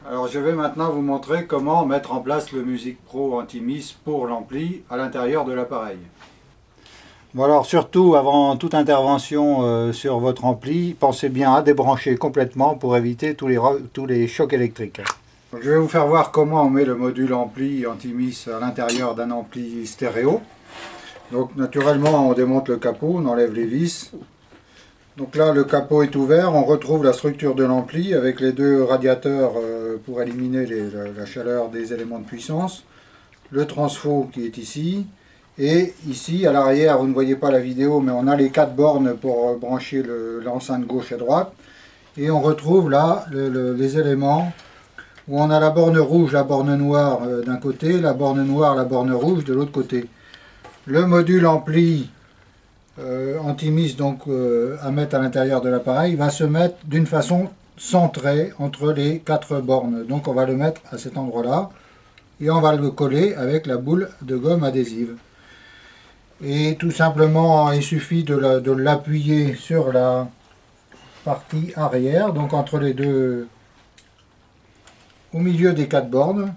Alors je vais maintenant vous montrer comment mettre en place le Music Pro Anti-Miss pour l'ampli à l'intérieur de l'appareil. Bon alors surtout avant toute intervention sur votre ampli, pensez bien à débrancher complètement pour éviter tous les chocs électriques. Je vais vous faire voir comment on met le module ampli anti-miss à l'intérieur d'un ampli stéréo. Donc naturellement on démonte le capot, on enlève les vis. Donc là le capot est ouvert, on retrouve la structure de l'ampli avec les deux radiateurs pour éliminer la chaleur des éléments de puissance. Le transfo qui est ici. Et ici à l'arrière, vous ne voyez pas la vidéo, mais on a les 4 bornes pour brancher l'enceinte gauche et droite. Et on retrouve là les éléments où on a la borne rouge, la borne noire d'un côté, la borne noire, la borne rouge de l'autre côté. Le module ampli anti-miss donc à mettre à l'intérieur de l'appareil va se mettre d'une façon centrée entre les 4 bornes. Donc on va le mettre à cet endroit-là et on va le coller avec la boule de gomme adhésive. Et tout simplement il suffit de l'appuyer sur la partie arrière, donc entre les deux, au milieu des 4 bornes.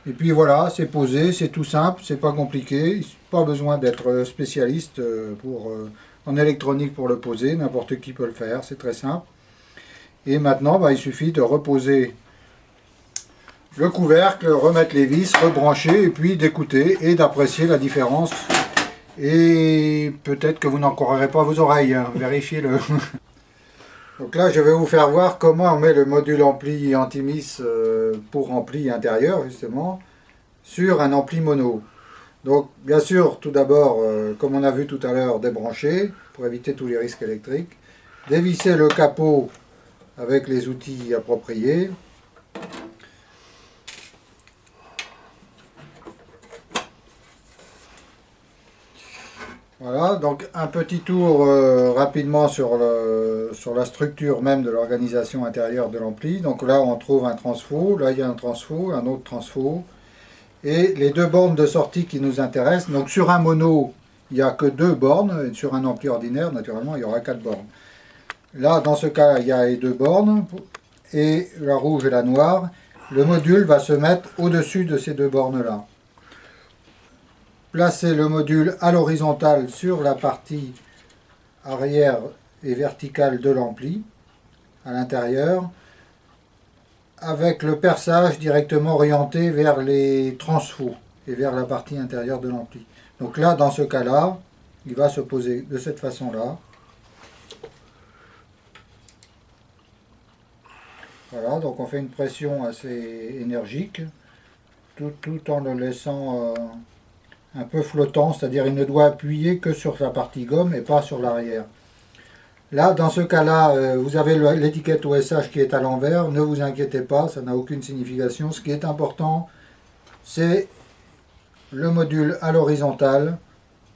Et puis voilà, c'est posé, c'est tout simple, c'est pas compliqué, pas besoin d'être spécialiste en électronique pour le poser, n'importe qui peut le faire, c'est très simple. Et maintenant, il suffit de reposer le couvercle, remettre les vis, rebrancher et puis d'écouter et d'apprécier la différence. Et peut-être que vous n'en croirez pas vos oreilles, hein, vérifiez-le. Donc là, je vais vous faire voir comment on met le module ampli anti-miss pour ampli intérieur, justement, sur un ampli mono. Donc, bien sûr, tout d'abord, comme on a vu tout à l'heure, débrancher, pour éviter tous les risques électriques. Dévisser le capot avec les outils appropriés. Voilà, donc un petit tour rapidement sur la structure même de l'organisation intérieure de l'ampli. Donc là on trouve un transfo, là il y a un transfo, un autre transfo. Et les 2 bornes de sortie qui nous intéressent. Donc sur un mono, il n'y a que 2 bornes, et sur un ampli ordinaire, naturellement, il y aura 4 bornes. Là, dans ce cas, il y a les 2 bornes, et la rouge et la noire. Le module va se mettre au-dessus de ces 2 bornes-là. Placez le module à l'horizontale sur la partie arrière et verticale de l'ampli, à l'intérieur, avec le perçage directement orienté vers les transfos et vers la partie intérieure de l'ampli. Donc là, dans ce cas-là, il va se poser de cette façon-là. Voilà, donc on fait une pression assez énergique, tout en le laissant un peu flottant, c'est-à-dire il ne doit appuyer que sur la partie gomme et pas sur l'arrière. Là, dans ce cas-là, vous avez l'étiquette OSH qui est à l'envers, ne vous inquiétez pas, ça n'a aucune signification. Ce qui est important, c'est le module à l'horizontale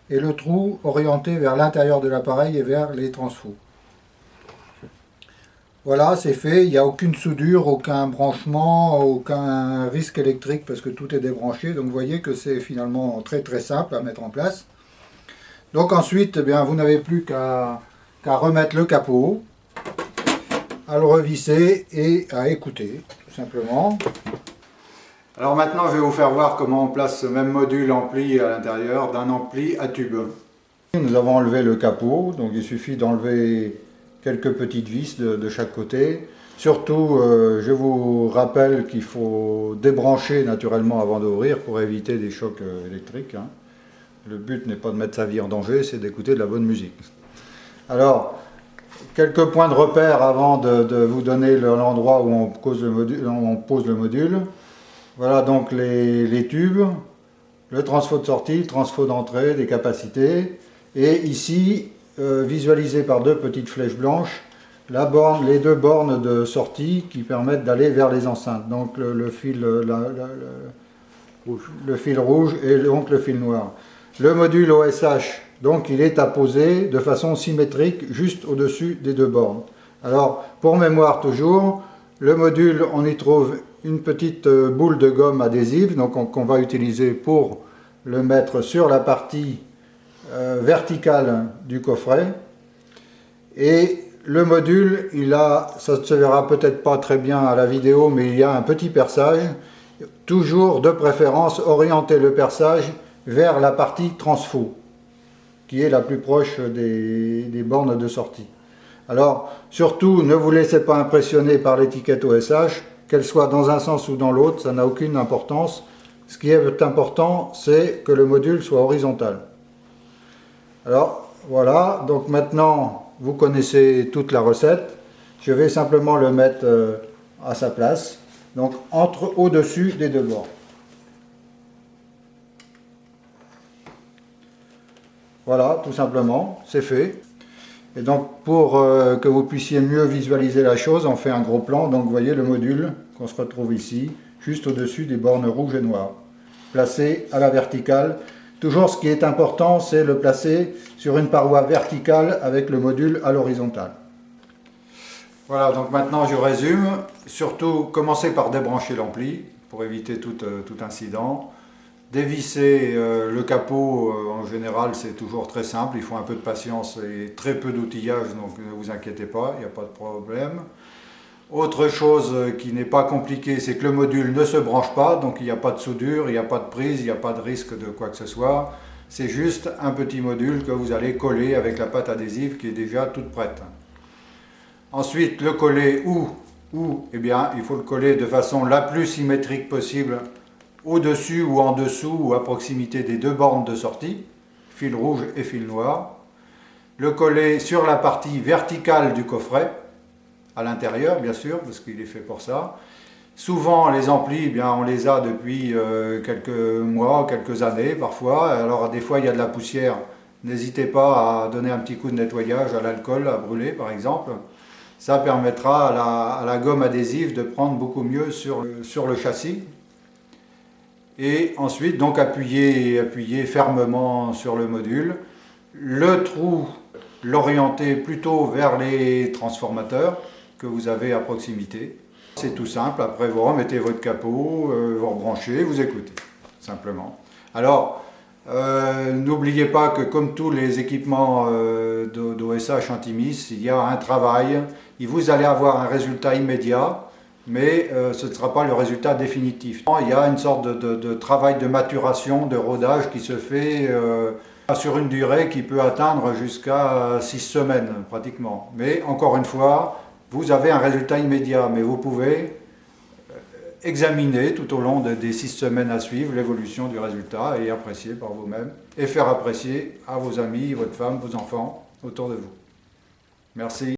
et le trou orienté vers l'intérieur de l'appareil et vers les transfos. Voilà, c'est fait, il n'y a aucune soudure, aucun branchement, aucun risque électrique parce que tout est débranché. Donc vous voyez que c'est finalement très très simple à mettre en place. Donc ensuite, eh bien, vous n'avez plus qu'à remettre le capot, à le revisser et à écouter, tout simplement. Alors maintenant, je vais vous faire voir comment on place ce même module ampli à l'intérieur d'un ampli à tube. Nous avons enlevé le capot, donc il suffit d'enlever quelques petites vis de chaque côté. Surtout, je vous rappelle qu'il faut débrancher naturellement avant d'ouvrir pour éviter des chocs électriques. Hein. Le but n'est pas de mettre sa vie en danger, c'est d'écouter de la bonne musique. Alors, quelques points de repère avant de vous donner l'endroit où on pose le module. Voilà donc les tubes, le transfo de sortie, le transfo d'entrée, des capacités. Et ici, visualisé par 2 petites flèches blanches, les 2 bornes de sortie qui permettent d'aller vers les enceintes. Donc le fil rouge et donc le fil noir. Le module OSH, donc il est à poser de façon symétrique juste au-dessus des 2 bornes. Alors pour mémoire toujours, le module, on y trouve une petite boule de gomme adhésive donc qu'on va utiliser pour le mettre sur la partie verticale du coffret. Et le module, ça ne se verra peut-être pas très bien à la vidéo, mais il y a un petit perçage. Toujours de préférence orienter le perçage vers la partie transfo, qui est la plus proche des bornes de sortie. Alors surtout ne vous laissez pas impressionner par l'étiquette OSH, qu'elle soit dans un sens ou dans l'autre, ça n'a aucune importance. Ce qui est important, c'est que le module soit horizontal. Alors voilà, donc maintenant vous connaissez toute la recette. Je vais simplement le mettre à sa place, donc au-dessus des deux bords. Voilà, tout simplement, c'est fait. Et donc pour que vous puissiez mieux visualiser la chose, on fait un gros plan. Donc vous voyez le module qu'on se retrouve ici, juste au-dessus des bornes rouges et noires, placé à la verticale. Toujours ce qui est important, c'est le placer sur une paroi verticale avec le module à l'horizontale. Voilà, donc maintenant je résume. Surtout, commencez par débrancher l'ampli pour éviter tout incident. Dévisser le capot, en général, c'est toujours très simple. Il faut un peu de patience et très peu d'outillage, donc ne vous inquiétez pas, il n'y a pas de problème. Autre chose qui n'est pas compliquée, c'est que le module ne se branche pas, donc il n'y a pas de soudure, il n'y a pas de prise, il n'y a pas de risque de quoi que ce soit. C'est juste un petit module que vous allez coller avec la pâte adhésive qui est déjà toute prête. Ensuite, le coller où eh bien, il faut le coller de façon la plus symétrique possible, au-dessus ou en dessous ou à proximité des deux bornes de sortie, fil rouge et fil noir. Le coller sur la partie verticale du coffret, à l'intérieur bien sûr, parce qu'il est fait pour ça. Souvent les amplis, eh bien, on les a depuis quelques mois, quelques années parfois. Alors des fois il y a de la poussière, n'hésitez pas à donner un petit coup de nettoyage à l'alcool, à brûler par exemple. Ça permettra à la gomme adhésive de prendre beaucoup mieux sur le châssis. Et ensuite donc appuyer fermement sur le module. Le trou, l'orienter plutôt vers les transformateurs que vous avez à proximité. C'est tout simple, après vous remettez votre capot, vous rebranchez, vous écoutez, simplement. Alors, n'oubliez pas que comme tous les équipements d'OSH Intimis, il y a un travail, vous allez avoir un résultat immédiat, mais ce ne sera pas le résultat définitif. Il y a une sorte de travail de maturation, de rodage qui se fait sur une durée qui peut atteindre jusqu'à 6 semaines pratiquement. Mais encore une fois, vous avez un résultat immédiat, mais vous pouvez examiner tout au long des 6 semaines à suivre l'évolution du résultat et apprécier par vous-même et faire apprécier à vos amis, votre femme, vos enfants autour de vous. Merci.